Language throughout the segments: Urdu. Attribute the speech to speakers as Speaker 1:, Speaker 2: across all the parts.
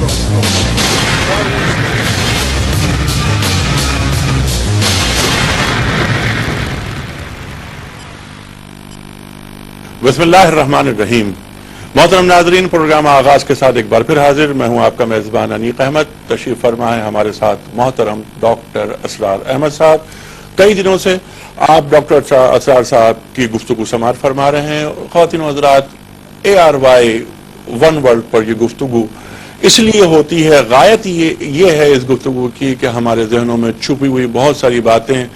Speaker 1: بسم اللہ الرحمن الرحیم. محترم ناظرین، پروگرام آغاز کے ساتھ ایک بار پھر حاضر میں ہوں آپ کا میزبان انیق احمد. تشریف فرما ہے ہمارے ساتھ محترم ڈاکٹر اسرار احمد صاحب. کئی دنوں سے آپ ڈاکٹر اسرار صاحب کی گفتگو سماعت فرما رہے ہیں. خواتین و حضرات، ARY ون ورلڈ پر یہ گفتگو اس لیے ہوتی ہے، غایت یہ ہے اس گفتگو کی کہ ہمارے ذہنوں میں چھپی ہوئی بہت ساری باتیں،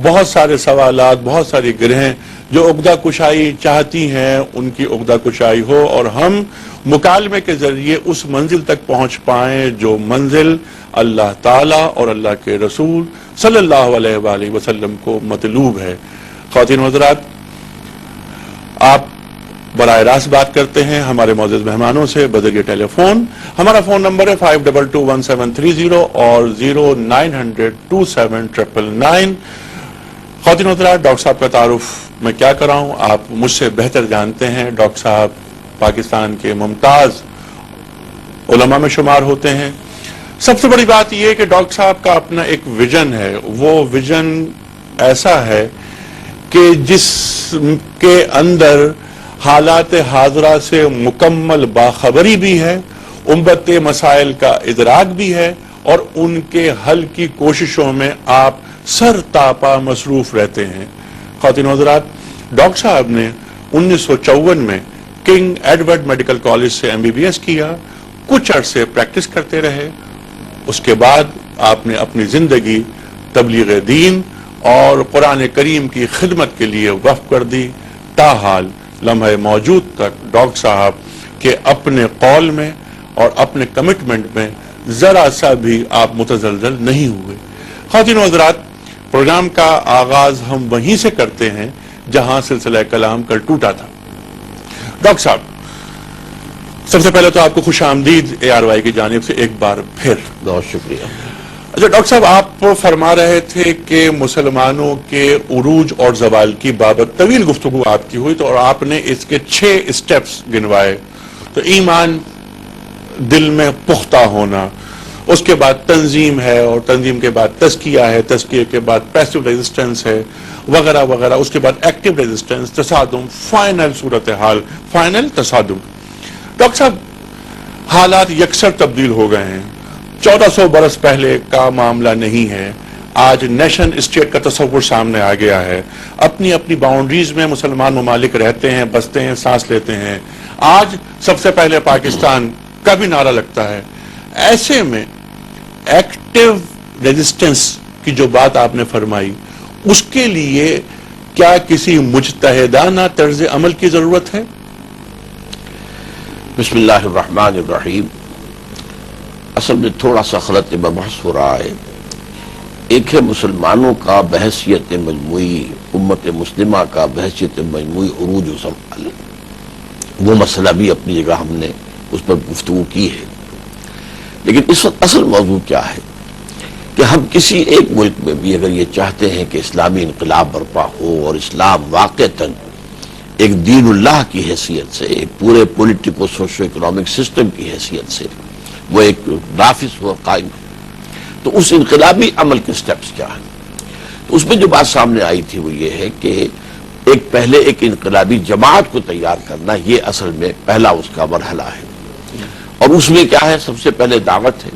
Speaker 1: بہت سارے سوالات، بہت ساری گرہیں جو عقدہ کشائی چاہتی ہیں ان کی عقدہ کشائی ہو، اور ہم مکالمے کے ذریعے اس منزل تک پہنچ پائیں جو منزل اللہ تعالیٰ اور اللہ کے رسول صلی اللہ علیہ وآلہ وسلم کو مطلوب ہے. خواتین و حضرات، آپ براہ راست بات کرتے ہیں ہمارے معزز مہمانوں سے بذریعہ ٹیلی فون. ہمارا فون نمبر ہے 5221-730 اور 0900-279999. خواتین و حضرات، ڈاکٹر صاحب کا تعارف میں کیا کراؤں، آپ مجھ سے بہتر جانتے ہیں. ڈاکٹر صاحب پاکستان کے ممتاز علماء میں شمار ہوتے ہیں. سب سے بڑی بات یہ ہے کہ ڈاکٹر صاحب کا اپنا ایک ویژن ہے. وہ ویژن ایسا ہے کہ جس کے اندر حالات حاضرہ سے مکمل باخبری بھی ہے، امت مسائل کا ادراک بھی ہے، اور ان کے حل کی کوششوں میں آپ سر تاپا مصروف رہتے ہیں. خواتین و حضرات، ڈاکٹر صاحب نے 1954 میں کنگ ایڈورڈ میڈیکل کالج سے MBBS کیا. کچھ عرصے پریکٹس کرتے رہے. اس کے بعد آپ نے اپنی زندگی تبلیغ دین اور قرآن کریم کی خدمت کے لیے وقف کر دی. تاحال لمحہ موجود تک ڈاکٹر صاحب کے اپنے قول میں اور اپنے کمٹمنٹ میں ذرا سا بھی آپ متزلزل نہیں ہوئے. خواتین و حضرات، پروگرام کا آغاز ہم وہیں سے کرتے ہیں جہاں سلسلہ کلام کل ٹوٹا تھا. ڈاکٹر صاحب، سب سے پہلے تو آپ کو خوش آمدید ARY کی جانب سے ایک بار پھر.
Speaker 2: بہت شکریہ.
Speaker 1: اچھا ڈاکٹر صاحب، آپ فرما رہے تھے کہ مسلمانوں کے عروج اور زوال کی بابت طویل گفتگو آپ کی ہوئی تو، اور آپ نے اس کے 6 اسٹیپس گنوائے. تو ایمان، دل میں پختہ ہونا، اس کے بعد تنظیم ہے، اور تنظیم کے بعد تزکیہ ہے، تزکیہ کے بعد پیسو ریزسٹنس ہے، وغیرہ وغیرہ. اس کے بعد ایکٹیو ریزسٹنس، تصادم، فائنل صورتحال، فائنل تصادم. ڈاکٹر صاحب، حالات یکسر تبدیل ہو گئے ہیں. 1400 برس پہلے کا معاملہ نہیں ہے. آج نیشن اسٹیٹ کا تصور سامنے آ گیا ہے. اپنی اپنی باؤنڈریز میں مسلمان ممالک رہتے ہیں، بستے ہیں، سانس لیتے ہیں. آج سب سے پہلے پاکستان کا بھی نعرہ لگتا ہے. ایسے میں ایکٹیو ریزسٹنس کی جو بات آپ نے فرمائی، اس کے لیے کیا کسی مجتہدانہ طرز عمل کی ضرورت ہے؟
Speaker 2: بسم اللہ الرحمن الرحیم. اصل میں تھوڑا سا خلط مبحث ہو رہا ہے. ایک ہے مسلمانوں کا بحیثیت مجموعی، امت مسلمہ کا بحیثیت مجموعی عروج و زوال. وہ مسئلہ بھی اپنی جگہ ہم نے اس پر گفتگو کی ہے. لیکن اس وقت اصل موضوع کیا ہے کہ ہم کسی ایک ملک میں بھی اگر یہ چاہتے ہیں کہ اسلامی انقلاب برپا ہو اور اسلام واقعتاً ایک دین اللہ کی حیثیت سے، ایک پورے پولیٹیکو سوشو اکنامک سسٹم کی حیثیت سے وہ ایک نافذ ہو، قائم ہو، تو اس انقلابی عمل کے سٹیپس کیا ہیں؟ تو اس میں جو بات سامنے آئی تھی وہ یہ ہے کہ پہلے ایک انقلابی جماعت کو تیار کرنا، یہ اصل میں پہلا اس کا مرحلہ ہے. اور اس میں کیا ہے؟ سب سے پہلے دعوت ہے.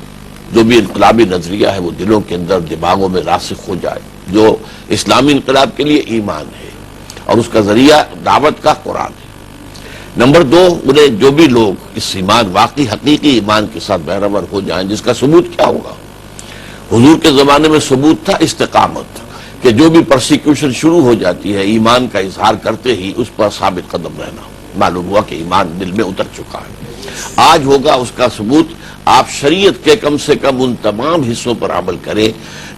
Speaker 2: جو بھی انقلابی نظریہ ہے وہ دلوں کے اندر، دماغوں میں راسخ ہو جائے. جو اسلامی انقلاب کے لیے ایمان ہے اور اس کا ذریعہ دعوت کا قرآن ہے. نمبر 2، انہیں جو بھی لوگ اس ایمان، واقعی حقیقی ایمان کے ساتھ بہرور ہو جائیں، جس کا ثبوت کیا ہوگا؟ حضور کے زمانے میں ثبوت تھا استقامت، کہ جو بھی پرسیکیوشن شروع ہو جاتی ہے ایمان کا اظہار کرتے ہی اس پر ثابت قدم رہنا. معلوم ہوا کہ ایمان دل میں اتر چکا ہے. آج ہوگا اس کا ثبوت. آپ شریعت کے کم سے کم ان تمام حصوں پر عمل کریں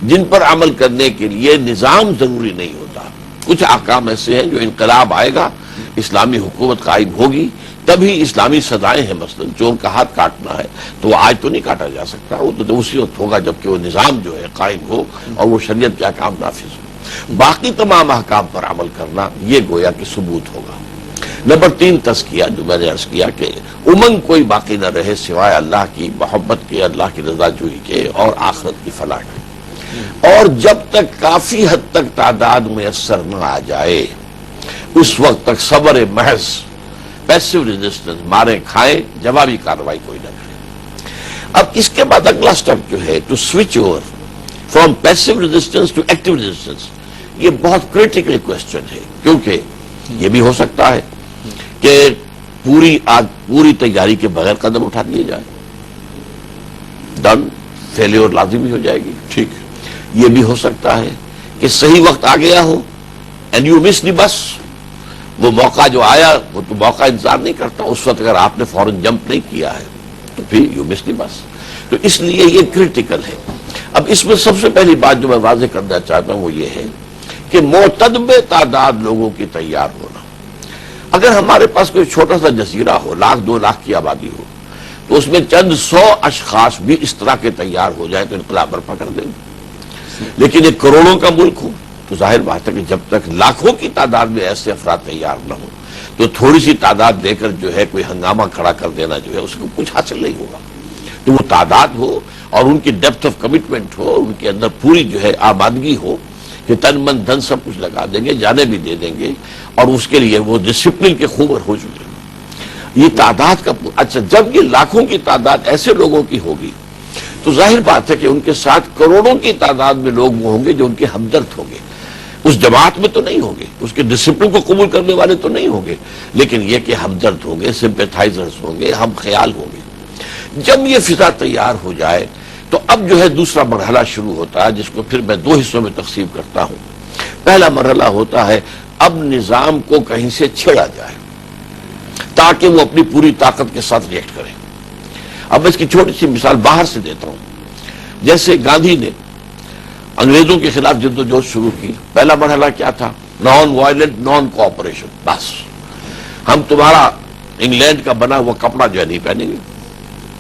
Speaker 2: جن پر عمل کرنے کے لیے نظام ضروری نہیں ہوتا. کچھ احکام ایسے ہیں جو انقلاب آئے گا، اسلامی حکومت قائم ہوگی، تبھی اسلامی سزائیں ہیں. مثلا چور کا ہاتھ کاٹنا ہے تو وہ آج تو نہیں کاٹا جا سکتا، وہ تو اسی وقت ہوگا جبکہ وہ نظام جو ہے قائم ہو اور وہ شریعت کے احکام نافذ ہو. باقی تمام احکام پر عمل کرنا یہ گویا کہ ثبوت ہوگا. نمبر 3 تزکیہ، جو میں نے عرض کیا کہ امنگ کوئی باقی نہ رہے سوائے اللہ کی محبت کے، اللہ کی رضا جوئی کے اور آخرت کی فلاح کے۔ اور جب تک کافی حد تک تعداد میسر نہ آ جائے اس وقت تک صبر محض، پیسو ریزسٹنس، مارے کھائیں، جوابی کارروائی کوئی نہ کرے۔ اب اس کے بعد اگلا سٹیپ جو ہے to switch over from passive resistance to active resistance, یہ بہت کریٹیکل کوسچن ہے، کیونکہ یہ بھی ہو سکتا ہے کہ پوری تیاری کے بغیر قدم اٹھا دیے جائے، ڈن، فیلیور لازمی ہو جائے گی۔
Speaker 1: ٹھیک،
Speaker 2: یہ بھی ہو سکتا ہے کہ صحیح وقت آ گیا ہو اینڈ یو مس دی بس، وہ موقع جو آیا وہ تو موقع انتظار نہیں کرتا، اس وقت اگر آپ نے فوراً جمپ نہیں کیا ہے تو پھر یو مس دی بس۔ تو اس لیے یہ کریٹیکل ہے۔ اب اس میں سب سے پہلی بات جو میں واضح کرنا چاہتا ہوں وہ یہ ہے کہ معتدب تعداد لوگوں کی تیار ہونا۔ اگر ہمارے پاس کوئی چھوٹا سا جزیرہ ہو، 1-2 لاکھ کی آبادی ہو، تو اس میں چند 100 اشخاص بھی اس طرح کے تیار ہو جائیں تو انقلاب برپا کر دیں گے۔ لیکن ایک کروڑوں کا ملک ہو تو ظاہر بات ہے کہ جب تک لاکھوں کی تعداد میں ایسے افراد تیار نہ ہو تو تھوڑی سی تعداد دے کر جو ہے کوئی ہنگامہ کھڑا کر دینا جو ہے اس کو کچھ حاصل نہیں ہوگا۔ تو وہ تعداد ہو اور ان کی ڈیپتھ آف کمٹمنٹ ہو، ان کے اندر پوری جو ہے آمادگی ہو کہ تن من دھن سب کچھ لگا دیں گے، جانے بھی دے دیں گے، اور اس کے لیے وہ ڈسپلن کے خوبر ہو چکے ہیں۔ یہ تعداد کا اچھا، جب یہ لاکھوں کی تعداد ایسے لوگوں کی ہوگی تو ظاہر بات ہے کہ ان کے ساتھ کروڑوں کی تعداد میں لوگ وہ ہوں گے جو ان کے ہمدرد ہوں گے۔ اس جماعت میں تو نہیں ہوں گے، اس کے ڈسپلن کو قبول کرنے والے تو نہیں ہوں گے، لیکن یہ کہ ہمدرد ہوں گے، سمپیتھائزرز ہوں گے، ہم خیال ہوں گے۔ جب یہ فضا تیار ہو جائے تو اب جو ہے دوسرا مرحلہ شروع ہوتا ہے، جس کو پھر میں 2 حصوں میں تقسیم کرتا ہوں۔ پہلا مرحلہ ہوتا ہے اب نظام کو کہیں سے چھیڑا جائے تاکہ وہ اپنی پوری طاقت کے ساتھ ریئیکٹ کرے۔ اب میں اس کی چھوٹی سی مثال باہر سے دیتا ہوں۔ جیسے گاندھی نے انگریزوں کے خلاف جدوجہد شروع کی، پہلا مرحلہ کیا تھا؟ Non violent, naan cooperation. بس ہم تمہارا انگلینڈ کا بنا ہوا کپڑا جو ہے نہیں پہنیں گے،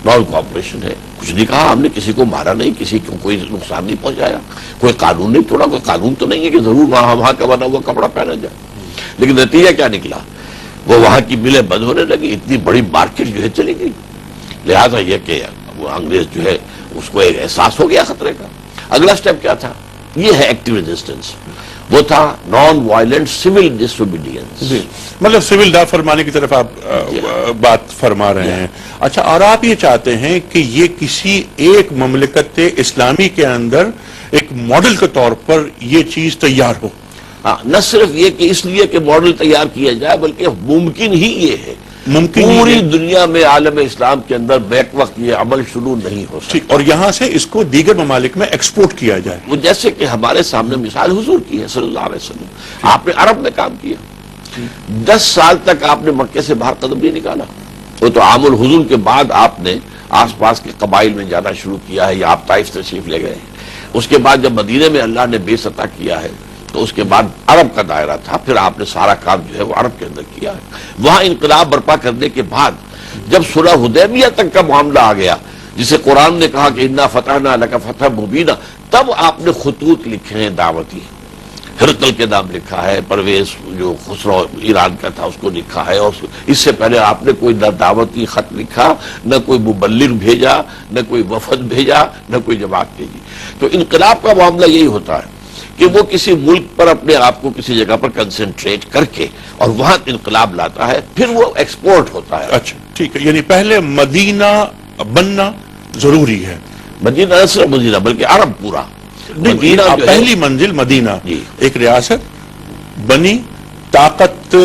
Speaker 2: نان کوآپریشن ہے۔ کچھ نہیں کہا، ہم نے کسی کو مارا نہیں، کسی کو کوئی نقصان نہیں پہنچایا، کوئی قانون نہیں توڑا، کوئی قانون تو نہیں ہے کہ ضرور وہاں کا بنا ہوا کپڑا پہنا جائے۔ لیکن نتیجہ کیا نکلا؟ وہ وہاں کی ملیں بند ہونے لگی، اتنی بڑی مارکیٹ جو ہے چلی گئی۔ لہذا یہ کہ وہ انگریز جو ہے اس کو ایک احساس ہو گیا خطرے کا۔ اگلا سٹیپ کیا تھا؟ یہ ہے ایکٹیو ریزسٹنس، وہ تھا نان وائلنٹ سول ڈس اوبیڈینس۔
Speaker 1: مطلب سول لا فرمانے کی طرف آپ بات فرما رہے ہیں۔ اچھا، اور آپ یہ چاہتے ہیں کہ یہ کسی ایک مملکت اسلامی کے اندر ایک ماڈل کے طور پر یہ چیز تیار ہو؟
Speaker 2: نہ صرف یہ کہ اس لیے کہ ماڈل تیار کیا جائے، بلکہ ممکن ہی یہ ہے،
Speaker 1: ممکن
Speaker 2: پوری دنیا میں عالم اسلام کے اندر بیک وقت یہ عمل شروع نہیں ہو سکتا،
Speaker 1: اور یہاں سے اس کو دیگر ممالک میں ایکسپورٹ کیا جائے۔
Speaker 2: وہ جیسے کہ ہمارے سامنے مثال حضور کی ہے صلی اللہ علیہ وسلم۔ آپ نے عرب میں کام کیا، 10 سال تک آپ نے مکے سے باہر قدم نہیں نکالا۔ وہ تو عام الحزن کے بعد آپ نے آس پاس کے قبائل میں جانا شروع کیا ہے، یا آپ طائف تشریف لے گئے۔ اس کے بعد جب مدینے میں اللہ نے بے عطا کیا ہے تو اس کے بعد عرب کا دائرہ تھا، پھر آپ نے سارا کام جو ہے وہ عرب کے اندر کیا ہے۔ وہاں انقلاب برپا کرنے کے بعد جب صلح حدیبیہ تک کا معاملہ آ گیا، جسے قرآن نے کہا کہ انا فتحنا لک فتحا مبینا، تب آپ نے خطوط لکھے ہیں دعوتی، ہرقل کے نام لکھا ہے، پرویز جو خسرو ایران کا تھا اس کو لکھا ہے، اور اس سے پہلے آپ نے کوئی نہ دعوتی خط لکھا، نہ کوئی مبلغ بھیجا، نہ کوئی وفد بھیجا، نہ کوئی جماعت بھیجی۔ تو انقلاب کا معاملہ یہی ہوتا ہے کہ وہ کسی ملک پر اپنے آپ کو کسی جگہ پر کنسنٹریٹ کر کے اور وہاں انقلاب لاتا ہے، پھر وہ ایکسپورٹ ہوتا ہے۔
Speaker 1: اچھا ٹھیک ہے، یعنی پہلے مدینہ بننا ضروری ہے۔
Speaker 2: مدینہ نہ صرف مدینہ بلکہ عرب پورا مدینہ جو ہے،
Speaker 1: پہلی منزل مدینہ، ایک ریاست بنی، طاقت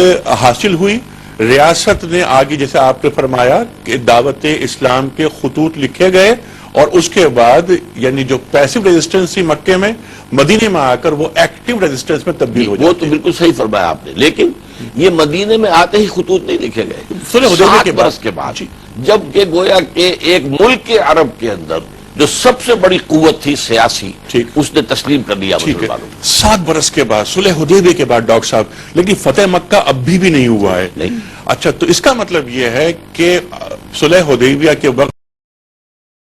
Speaker 1: حاصل ہوئی، ریاست نے آگے جیسے آپ نے فرمایا کہ دعوت اسلام کے خطوط لکھے گئے، اور اس کے بعد یعنی جو پیسو ریزسٹنس تھی مکے میں، مدینے میں آ کر وہ ایکٹیو ریزسٹنس میں تبدیل ہو جاتی ہے۔
Speaker 2: وہ تو بالکل صحیح فرمایا آپ نے، لیکن یہ مدینے میں آتے ہی خطوط نہیں لکھے گئے،
Speaker 1: صلح حدیبیہ
Speaker 2: 7 برس کے بعد، جب کہ گویا کہ ایک ملک کے عرب کے اندر جو سب سے بڑی قوت تھی سیاسی، اس نے تسلیم کر لیا مسلمانوں کو۔
Speaker 1: 7 برس کے بعد، صلح حدیبیہ کے بعد ڈاکٹر صاحب، لیکن فتح مکہ اب بھی نہیں ہوا ہے۔
Speaker 2: نہیں۔
Speaker 1: اچھا، تو اس کا مطلب یہ ہے کہ صلح حدیبیہ کے وقت